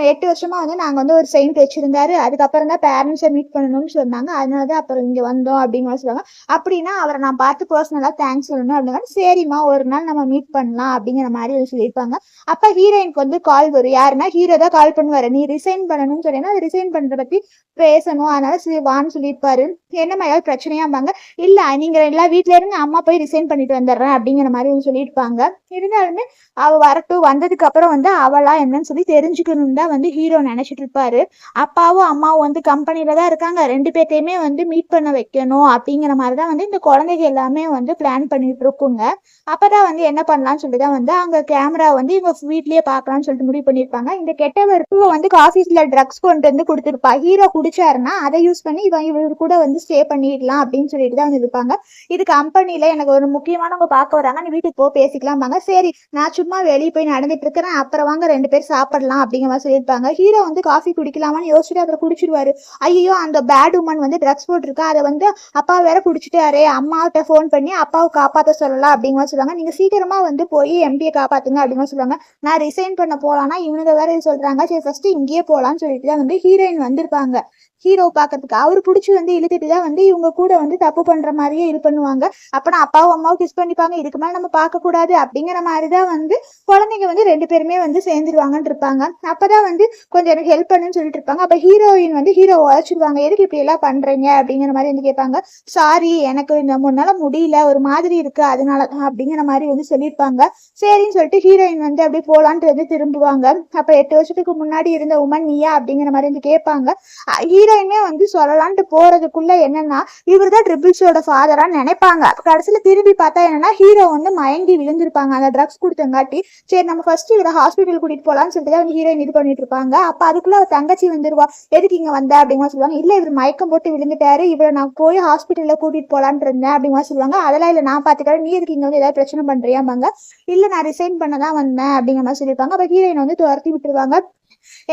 8 வருஷமா வந்து நாங்க வந்து ஒரு செயின்ட் வச்சிருந்தாரு, அதுக்கப்புறம் தான் பேரண்ட்ஸை மீட் பண்ணணும்னு சொன்னாங்க, அதனாலதான் அப்புறம் இங்க வந்தோம் அப்படின்னு சொல்லுவாங்க. அப்படின்னா அவரை நான் பார்த்து பர்சனலா தேங்க்ஸ் சொல்லணும் அப்படின்னா சரிம்மா ஒரு நாள் நம்ம மீட் பண்ணலாம் அப்படிங்கிற மாதிரி சொல்லியிருப்பாங்க. அப்ப ஹீரோயினுக்கு வந்து கால் வரும். யாருன்னா ஹீரோ தான் கால் பண்ணுவாரு. நீ ரிசைன் பண்ணணும்னு சொன்னீங்கன்னா அது ரிசைன் பண்றத பத்தி பேசணும், அதனால வான்னு சொல்லியிருப்பாரு. என்னம்மா ஏதாவது பிரச்சனையாம்பாங்க. இல்ல நீங்க எல்லா வீட்ல இருந்து அம்மா போய் ரிசைன் பண்ணிட்டு வந்துடுறேன் அப்படிங்கிற மாதிரி சொல்லியிருப்பாங்க. இருந்தாலுமே அவ வரட்டும், வந்ததுக்கு அப்புறம் வந்து அவளா என்னன்னு சொல்லி தெரிஞ்சுக்கணும்னு தான் வந்து ஹீரோ நினைச்சிட்டு இருப்பாரு. அப்பாவும் அம்மாவும் வந்து கம்பெனில தான் இருக்காங்க, 2 பேர்த்தையுமே வந்து மீட் பண்ண வைக்கணும் அப்படிங்கிற மாதிரிதான் வந்து இந்த குழந்தைங்க எல்லாமே வந்து பிளான் பண்ணிட்டு இருக்குங்க. அப்பதான் வந்து என்ன பண்ணலாம்னு சொல்லிதான் வந்து அங்க கேமரா வந்து இவங்க வீட்லயே பாக்கலாம்னு சொல்லிட்டு முடிவு பண்ணிருப்பாங்க. இந்த கெட்டவருக்கு வந்து ஆபீஸ்ல ட்ரக்ஸ் கொண்டு வந்து கொடுத்துருப்பா. ஹீரோ குடிச்சாருன்னா அதை யூஸ் பண்ணி இவரு கூட வந்து ஸ்டே பண்ணிடலாம் அப்படின்னு சொல்லிட்டு தான் வந்து இருப்பாங்க. இது கம்பெனில எனக்கு ஒரு முக்கியமானவங்க பார்க்க வராங்க, நீ வீட்டுக்கு போ பேசிக்கலாம்பாங்க. சரி நான் சும்மா வெளியே போய் நடந்துட்டு இருக்கிறேன், அப்புறம் வாங்க 2 பேர் சாப்பிடலாம் அப்படிங்கிற மாதிரி சொல்லியிருப்பாங்க. ஹீரோ வந்து காஃபி குடிக்கலாமான்னு யோசிச்சுட்டு அப்புறம் குடிச்சிருவாரு. ஐயோ அந்த பேட் உமன் வந்து ட்ரக்ஸ் போட்டிருக்கா, அதை வந்து அப்பா வேற குடிச்சிட்டாரே, அம்மாவிட்ட ஃபோன் பண்ணி அப்பாவை காப்பாற்ற சொல்லலாம் அப்படிங்கிற சொல்லுவாங்க. நீங்க சீக்கிரமா வந்து போய் எம்டியை காப்பாத்துங்க அப்படிங்கிற சொல்லுவாங்க. நான் ரிசைன் பண்ண போலான்னா இவனுங்க வேற சொல்றாங்க, சரி ஃபர்ஸ்ட் இங்கேயே போலான்னு சொல்லிட்டு தான் வந்து ஹீரோயின் வந்திருப்பாங்க ஹீரோ பாக்கிறதுக்கு. அவரு பிடிச்சி வந்து இழுத்துட்டு தான் வந்து இவங்க கூட வந்து தப்பு பண்ற மாதிரியே இது பண்ணுவாங்க. அப்பனா அப்பாவும் அம்மாவும் கிஸ் பண்ணிப்பாங்க, இதுக்கு மேல நம்ம பார்க்க கூடாது அப்படிங்கிற மாதிரிதான் வந்து குழந்தைங்க வந்து 2 பேருமே வந்து சேர்ந்துருவாங்கன்னு இருப்பாங்க. அப்பதான் வந்து கொஞ்சம் எனக்கு ஹெல்ப் பண்ணுன்னு சொல்லிட்டு இருப்பாங்க. அப்ப ஹீரோயின் வந்து ஹீரோ உழைச்சிருவாங்க, எதுக்கு இப்படி எல்லாம் பண்றீங்க அப்படிங்கிற மாதிரி வந்து கேட்பாங்க. சாரி எனக்கு இந்த முன்னால முடியல, ஒரு மாதிரி இருக்கு, அதனால அப்படிங்கிற மாதிரி வந்து சொல்லியிருப்பாங்க. சரின்னு சொல்லிட்டு ஹீரோயின் வந்து அப்படியே போலான்ட்டு வந்து திரும்புவாங்க. அப்ப 8 வருஷத்துக்கு முன்னாடி இருந்த உமன் நீயா அப்படிங்கிற மாதிரி வந்து கேட்பாங்க. ஹீரோயினே வந்து சொல்லலான்ட்டு போறதுக்குள்ள என்னன்னா இவர் தான் ட்ரிபிள்ஸோட ஃபாதரா நினைப்பாங்க. கடைசியில திரும்பி பார்த்தா என்னன்னா ஹீரோ வந்து மயங்கி விழுந்திருப்பாங்க அந்த ட்ரக்ஸ் கொடுத்தங்காட்டி. சரி நம்ம ஃபர்ஸ்ட் இவரை ஹாஸ்பிட்டல் கூட்டிட்டு போலான்னு சொல்லிட்டு தான் ஹீரோயின் இது பண்ணிட்டு இருப்பாங்க. அப்ப அதுக்குள்ள அவர் தங்கச்சி வந்துருவா, எதுக்கு இங்க வந்த அப்படிங்கிற சொல்லுவாங்க. இல்ல இவர் மயக்கம் போட்டு விழுந்துட்டாரு, இவரை நான் போய் ஹாஸ்பிட்டல்ல கூட்டிட்டு போலான்னு இருந்தேன் அப்படிங்கிற சொல்லுவாங்க. அதெல்லாம் இல்ல நான் பாத்துக்கிறேன், நீ எதுக்கு இங்க வந்து ஏதாவது பிரச்சனை பண்றியாம்பாங்க. இல்ல நான் ரிசைன் பண்ணதான் வந்தேன் அப்படிங்கிற மாதிரி சொல்லியிருப்பாங்க. அப்ப ஹீரோயின் வந்து துரத்தி விட்டுருவாங்க.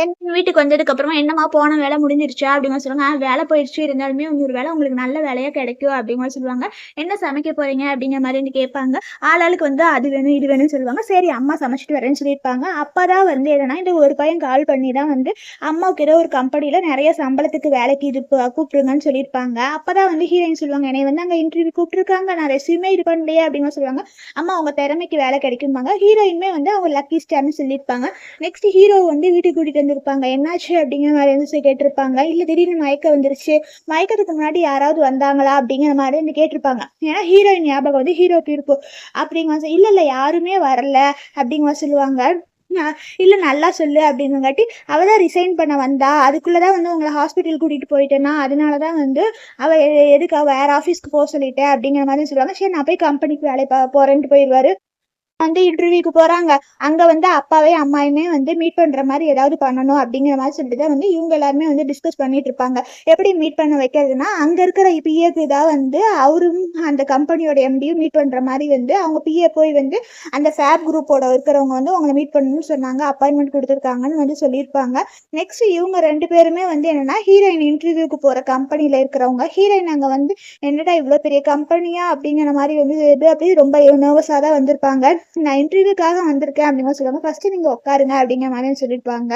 என் வீட்டுக்கு வந்ததுக்கு அப்புறமா என்னமா போன வேலை முடிஞ்சிருச்சா அப்படிங்க சொல்லுவாங்க. வேலை போயிடுச்சு, இருந்தாலுமே ஒரு வேலை உங்களுக்கு நல்ல வேலையா கிடைக்கும் அப்படிங்கிற சொல்லுவாங்க. என்ன சமைக்க போறீங்க அப்படிங்கிற மாதிரி வந்து கேட்பாங்க. ஆளாளுக்கு வந்து அது வேணும் இது வேணும்னு சொல்லுவாங்க. சரி அம்மா சமைச்சிட்டு வரேன்னு சொல்லியிருப்பாங்க. அப்பதான் வந்து என்னன்னா இந்த ஒரு பையன் கால் பண்ணி தான் வந்து அம்மாவுக்கு ஏதோ ஒரு கம்பெனில நிறைய சம்பளத்துக்கு வேலைக்கு இது கூப்பிட்டுருங்கன்னு சொல்லியிருப்பாங்க. அப்பதான் வந்து ஹீரோயின் சொல்லுவாங்க, என்னை வந்து அங்க இன்டர்வியூ கூப்பிட்டுருக்காங்க, நான் ரெஸ்யூமே இது பண்ணலையே அப்படிங்கிற சொல்லுவாங்க. அம்மா உங்க திறமைக்கு வேலை கிடைக்கும்பாங்க. ஹீரோயின்மே வந்து அவங்க லக்கி ஸ்டார்னு சொல்லியிருப்பாங்க. நெக்ஸ்ட் ஹீரோ வந்து வீட்டுக்கு கூட்டிட்டு வந்திருப்பாங்க. என்னாச்சு அப்படிங்கிற மாதிரி வந்து கேட்டிருப்பாங்க. இல்ல திடீர்னு மயக்கம் வந்துருச்சு, மயக்கத்துக்கு முன்னாடி யாராவது வந்தாங்களா அப்படிங்கிற மாதிரி வந்து கேட்டிருப்பாங்க. ஏன்னா ஹீரோயின் ஞாபகம் வந்து ஹீரோக்கு இருக்கும் அப்படிங்க. இல்ல யாருமே வரல அப்படிங்கிற சொல்லுவாங்க. இல்ல நல்லா சொல்லு அப்படிங்காட்டி அவதான் ரிசைன் பண்ண வந்தா, அதுக்குள்ளதான் வந்து உங்களை ஹாஸ்பிட்டல் கூட்டிட்டு போயிட்டேன்னா அதனாலதான் வந்து அவ எதுக்கு வேற ஆபீஸ்க்கு போக சொல்லிட்டேன் அப்படிங்கிற மாதிரி சொல்லுவாங்க. சரி நான் போய் கம்பெனிக்கு வேலை போறேன்ட்டு போயிடுவாரு. வந்து இன்டர்வியூக்கு போறாங்க. அங்க வந்து அப்பாவே அம்மாயுமே வந்து மீட் பண்ற மாதிரி ஏதாவது பண்ணணும் அப்படிங்கிற மாதிரி சொல்லிட்டு தான் வந்து இவங்க எல்லாருமே வந்து டிஸ்கஸ் பண்ணிட்டு இருப்பாங்க. எப்படி மீட் பண்ண வைக்கிறதுனா அங்க இருக்கிற பிஏக்கு தான் வந்து அவரும் அந்த கம்பெனியோட எம்டியும் மீட் பண்ற மாதிரி வந்து அவங்க பிஏ போய் வந்து அந்த ஃபேப் குரூப்போட இருக்கிறவங்க வந்து அவங்களை மீட் பண்ணணும்னு சொன்னாங்க, அப்பாயின்மெண்ட் கொடுத்துருக்காங்கன்னு வந்து சொல்லியிருப்பாங்க. நெக்ஸ்ட் இவங்க 2 பேருமே வந்து என்னன்னா ஹீரோயின் இன்டர்வியூக்கு போற கம்பெனில இருக்கிறவங்க. ஹீரோயின் அங்க வந்து என்னடா இவ்வளவு பெரிய கம்பெனியா அப்படிங்கிற மாதிரி வந்து அப்படி ரொம்ப நர்வஸா தான் வந்திருப்பாங்க. நான் இன்டர்வியூக்காக வந்திருக்கேன் அப்படிங்கிற சொல்லுவாங்க. ஃபர்ஸ்ட் நீங்க உட்காருங்க அப்படிங்கிற மாதிரி சொல்லியிருப்பாங்க.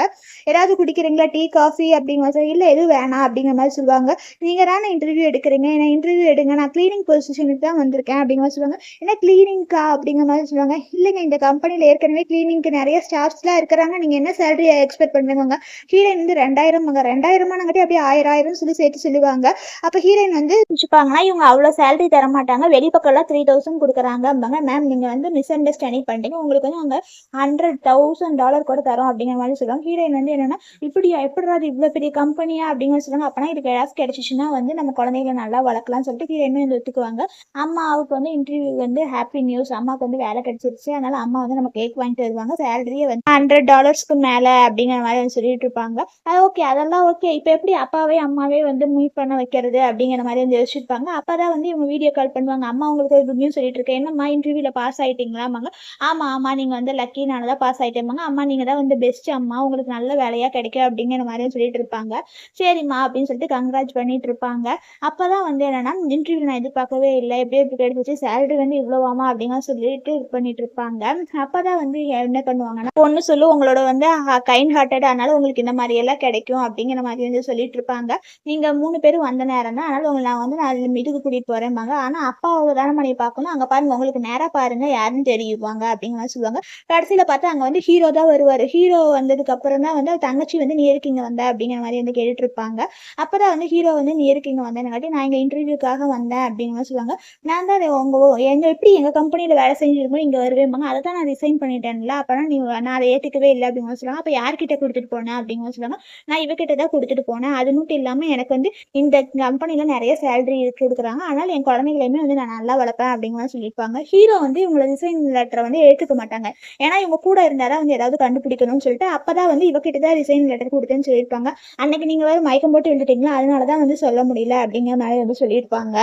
ஏதாவது குடிக்கிறீங்களா, டீ காஃபி அப்படிங்கிற சொல்லி இல்ல எதுவும் வேணாம் அப்படிங்கிற மாதிரி சொல்லுவாங்க. நீங்க தானே இன்டர்வியூ எடுக்கிறீங்க, என்ன இன்டர்வியூ எடுங்க, நான் கிளீனிங் பொசிஷனுக்கு தான் வந்திருக்கேன் அப்படிங்கிற சொல்லுவாங்க. என்ன கிளீனிங்கா அப்படிங்கிற மாதிரி சொல்லுவாங்க. இல்லைங்க இந்த கம்பெனில ஏற்கனவே கிளீனிங்க்கு நிறைய ஸ்டாஃப்ஸ்லாம் இருக்கிறாங்க, நீங்க என்ன சேலரி எக்ஸ்பெக்ட் பண்ணுவாங்க. ஹீரோயின் வந்து 2000 அப்படியே 1000 சொல்லி சேர்த்து சொல்லுவாங்க. அப்ப ஹீரோயின் வந்து வச்சுப்பாங்கன்னா இவங்க அவ்வளவு சேலரி தர மாட்டாங்க, வெளிப்பக்கம் 3000 கொடுக்குறாங்க. மேம் நீங்க வந்து மிஸ் அண்டர்ஸ்டாண்டிங் ஸ்டனி பண்ணிட்டீங்க, உங்களுக்கு வந்து நாங்கள் $100,000 கூட தரோம் அப்படிங்கிற மாதிரி சொல்லுவாங்க. ஹீரோயின் வந்து என்னன்னா இப்படியா எப்படிடா அது இவ்வளோ பெரிய கம்பெனியா அப்படின்னு சொல்லுவாங்க. அப்பனா இதுக்கு ஏதாச்சும் கிடைச்சிச்சுன்னா வந்து நம்ம குழந்தைகளை நல்லா வளர்க்கலாம்னு சொல்லிட்டு ஹீரோயினும் வந்து ஒத்துக்குவாங்க. அம்மாவுக்கு வந்து இன்டர்வியூ வந்து ஹாப்பி நியூஸ், அம்மாவுக்கு வந்து வேலை கிடைச்சிருச்சு, அதனால அம்மா வந்து நம்ம கேக் வாங்கிட்டு வருவாங்க. சேலரியே வந்து $100 மேல அப்படிங்கிற மாதிரி வந்து சொல்லிட்டு இருப்பாங்க. அது ஓகே, அதெல்லாம் ஓகே. இப்போ எப்படி அப்பாவே அம்மாவே வந்து மீட் பண்ண வைக்கிறது அப்படிங்கிற மாதிரி வந்து யோசிச்சிருப்பாங்க. அப்பதான் வந்து இவங்க வீடியோ கால் பண்ணுவாங்க. அம்மா உங்களுக்கு ஒரு குட் நியூஸ் சொல்லிட்டு இருக்கேன், என்னம்மா இன்டர்வியூல பாஸ் ஆயிட்டீங்களாமாங்க. ஆமா ஆமா, நீங்க வந்து லக்கினால தான் பாஸ் ஆயிட்டேமாங்க. அம்மா நீங்க தான் வந்து பெஸ்ட் அம்மா, உங்களுக்கு நல்ல வேலையா கிடைக்கும் அப்படிங்கிற மாதிரி சொல்லிட்டு இருப்பாங்க. சரிம்மா அப்படின்னு சொல்லிட்டு கங்க்ராட் பண்ணிட்டு இருப்பாங்க. அப்பதான் வந்து என்னன்னா இன்டர்வியூ நான் எதிர்பார்க்கவே இல்லை, எப்படியோ இப்படி கிடைச்சிச்சு, சேலரி வந்து இவ்வளோவாமா அப்படிங்கிற சொல்லிட்டு இது பண்ணிட்டு இருப்பாங்க. அப்பதான் வந்து என்ன பண்ணுவாங்கன்னா பொண்ணு சொல்லு உங்களோட வந்து கைண்ட் ஹார்ட்டட், அதனால உங்களுக்கு இந்த மாதிரி எல்லாம் கிடைக்கும் அப்படிங்கிற மாதிரி வந்து சொல்லிட்டு இருப்பாங்க. நீங்க 3 பேரும் வந்த நேரம் தான், அதனால உங்களை நான் வந்து நான் இதுக்கு கூட்டிட்டு போறேன்பாங்க. ஆனா அப்பாவை தானே மணி பார்க்கணும், அங்க பாருங்க உங்களுக்கு நேரா பாருங்க யாருன்னு தெரியுவாங்க அப்படிங்கிற மாதிரி சொல்லுவாங்க. கடைசியில பார்த்தா அங்க வந்து ஹீரோ தான் வருவாரு. ஹீரோ வந்ததுக்கு அப்புறம் தான் வந்து தங்கச்சி வந்து நீ எதுக்கு இங்க வந்த அப்படிங்கிற மாதிரி வந்து கேட்டுட்டு இருப்பாங்க. அப்பதான் வந்து ஹீரோ வந்து நீ எதுக்கு இங்க வந்தேன்னு, நான் இங்க இன்டர்வியூக்காக வந்தேன் அப்படிங்கிற மாதிரி சொல்லுவாங்க. நான் தான் எப்படி எங்க கம்பெனியில வேலை செஞ்சிருக்கோம் இங்க வருவேன்பாங்க. அதை தான் நான் ரிசைன் பண்ணிட்டேன்ல, அப்பனா நீ நான் அதை ஏத்துக்கவே இல்லை அப்படிங்கிற சொல்லுவாங்க. அப்ப யார்கிட்ட கொடுத்துட்டு போனேன் அப்படிங்கிற சொல்லுவாங்க. நான் இவகிட்ட தான் கொடுத்துட்டு போனேன், அது மட்டும் இல்லாம எனக்கு வந்து இந்த கம்பெனில நிறைய சேலரி கொடுக்குறாங்க, அதனால என் குழந்தைகளையுமே வந்து நான் நல்லா வளர்ப்பேன் அப்படிங்கிற மாதிரி சொல்லியிருப்பாங்க. ஹீரோ வந்து இவங்களை ரிசைன் லெட்டரை வந்து எடுத்துக்க மாட்டாங்க. ஏன்னா இவங்க கூட இருந்தாதான் வந்து ஏதாவது கண்டுபிடிக்கணும்னு சொல்லிட்டு அப்பதான் வந்து இவகிட்ட தான் ரிசைன் லெட்டர் கொடுத்தேன்னு சொல்லியிருப்பாங்க. அன்னைக்கு நீங்க வேற மயக்கம் போட்டு எழுதிட்டீங்களா, அதனாலதான் வந்து சொல்ல முடியல அப்படிங்கிற மாதிரி வந்து சொல்லியிருப்பாங்க.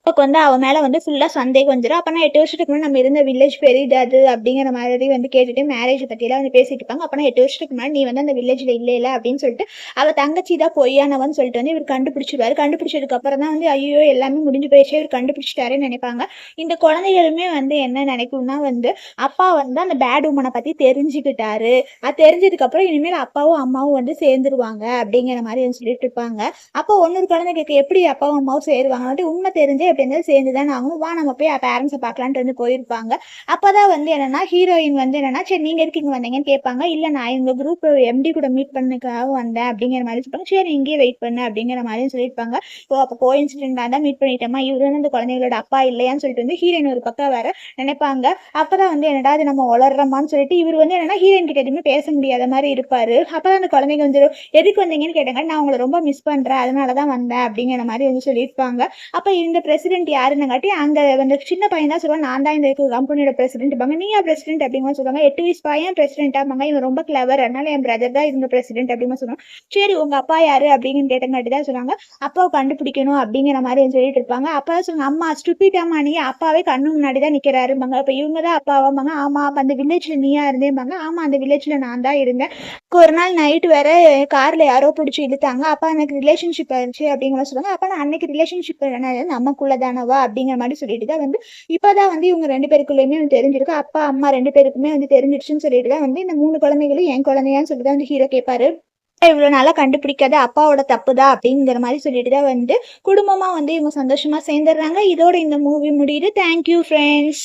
அப்பாவுக்கு வந்து அவன் மேல வந்து ஃபுல்லா சந்தேகம் வந்துரும். அப்ப நான் 8 வருஷத்துக்கு முன்னாடி நம்ம இருந்த வில்லேஜ் பெரிதாது அப்படிங்கிற மாதிரி வந்து கேட்டுட்டு மேரேஜ் பத்தியெல்லாம் வந்து பேசிட்டு இருப்பாங்க. அப்ப நான் 8 வருஷத்துக்கு முன்னாடி நீ வந்து அந்த வில்லேஜ்ல இல்ல அப்படின்னு சொல்லிட்டு அவ தங்கச்சி தான் பொய்யானவன்னு சொல்லிட்டு வந்து இவர் கண்டுபிடிச்சிருவாரு. கண்டுபிடிச்சதுக்கு அப்புறம் தான் வந்து ஐயோ எல்லாமே முடிஞ்சு போயிடுச்சு, இவர் கண்டுபிடிச்சிட்டாருன்னு நினைப்பாங்க. இந்த குழந்தைகளுமே வந்து என்ன நினைக்கும்னா வந்து அப்பா வந்து அந்த பேட் உமனை பத்தி தெரிஞ்சுக்கிட்டாரு, அது தெரிஞ்சதுக்கு அப்புறம் இனிமேல் அப்பாவும் அம்மாவும் வந்து சேர்ந்துருவாங்க அப்படிங்கிற மாதிரி வந்து சொல்லிட்டு இருப்பாங்க. அப்போ ஒன்னொரு குழந்தை கேட்க எப்படி அப்பாவும் அம்மாவும் சேருவாங்க, உண்மை தெரிஞ்சு எப்படி இருந்தாலும் சேர்ந்து தானே ஆகணும், வா நம்ம போய் பேரண்ட்ஸை பார்க்கலான்ட்டு வந்து போயிருப்பாங்க. அப்பதான் வந்து என்னன்னா ஹீரோயின் வந்து என்னன்னா சரி நீங்க எதுக்கு இங்க வந்தீங்கன்னு கேட்பாங்க. இல்ல நான் எங்க குரூப் எம்டி கூட மீட் பண்ணதுக்காக வந்தேன் அப்படிங்கிற மாதிரி சொல்லுவாங்க. சரி இங்கேயே வெயிட் பண்ணு அப்படிங்கிற மாதிரி சொல்லியிருப்பாங்க. அப்போ கோயின்சிடென்டா தான் மீட் பண்ணிட்டோமா, இவரு வந்து அந்த குழந்தைகளோட அப்பா இல்லையான்னு சொல்லிட்டு வந்து ஹீரோயின் ஒரு பக்கம் வேற நினைப்பாங்க. அப்பதான் வந்து என்னடா அது நம்ம வளர்றோமான்னு சொல்லிட்டு இவர் வந்து என்னன்னா ஹீரோயின் கிட்ட எதுவுமே பேச முடியாத மாதிரி இருப்பாரு. அப்பதான் அந்த குழந்தைங்க வந்து எதுக்கு வந்தீங்கன்னு கேட்டாங்க. நான் உங்களை ரொம்ப மிஸ் பண்றேன், அதனாலதான் வந்தேன் அப்படிங்கிற மாதிரி வந்து சொல்லியிருப்பாங்க. அப்ப இந்த பிரசிடென்ட் யாருன்னு காட்டி அங்க அந்த சின்ன பையன் தான் சொல்லுவாங்க, நான் தான் இந்த கம்பெனியோட பிரசிடென்ட் பாங்க. நீயா பிரசிடென்ட் அப்படிங்கிற சொல்லுவாங்க. 8 வயசு பையன் பிரசிடென்ட் ஆமாங்க, இவன் ரொம்ப கிளவர், அதனால என் பிரதர் தான் இந்த பிரசிடென்ட் அப்படின்னு சொல்லுவாங்க. சரி உங்க அப்பா யாரு அப்படின்னு கேட்டங்காட்டி தான் சொல்லுவாங்க, அப்பாவை கண்டுபிடிக்கணும் அப்படிங்கிற மாதிரி சொல்லிட்டு இருப்பாங்க. அப்பதான் சொல்லுவாங்க, அம்மா ஸ்டூபிட்டாமா நீ, அப்பாவே கண்ணு முன்னாடி தான் நிக்கிறாருப்பாங்க. அப்ப இவங்க தான் அப்பாவாங்க. ஆமா அப்ப அந்த வில்லேஜ்ல நீயா இருந்தேன்பாங்க. ஆமா அந்த வில்லேஜ்ல நான் தான் இருந்தேன். ஒரு நாள் நைட் வேற கார்ல யாரோ பிடிச்சி இழுத்தாங்க, அப்பா எனக்கு ரிலேஷன்ஷிப் ஆயிடுச்சு அப்படிங்கிற சொல்லுவாங்க. அப்ப நான் அன்னைக்கு ரிலேஷன்ஷிப் நமக்குள்ள தானவா அப்படிங்கிற மாதிரி சொல்லிட்டு தான் வந்து இப்பதான் வந்து இவங்க 2 பேருக்குள்ளயுமே வந்து தெரிஞ்சிருக்கு, அப்பா அம்மா 2 பேருக்குமே வந்து தெரிஞ்சிருச்சுன்னு சொல்லிட்டு தான் வந்து இந்த 3 குழந்தைகளும் என் குழந்தையான்னு சொல்லிட்டு தான் வந்து ஹீரோ கேட்பாரு. இவ்வளவு நாளா கண்டுபிடிக்காத அப்பாவோட தப்புதான் அப்படிங்கிற மாதிரி சொல்லிட்டு தான் வந்து குடும்பமா வந்து இவங்க சந்தோஷமா சேர்ந்துடுறாங்க. இதோட இந்த மூவி முடியுது. Thank you friends.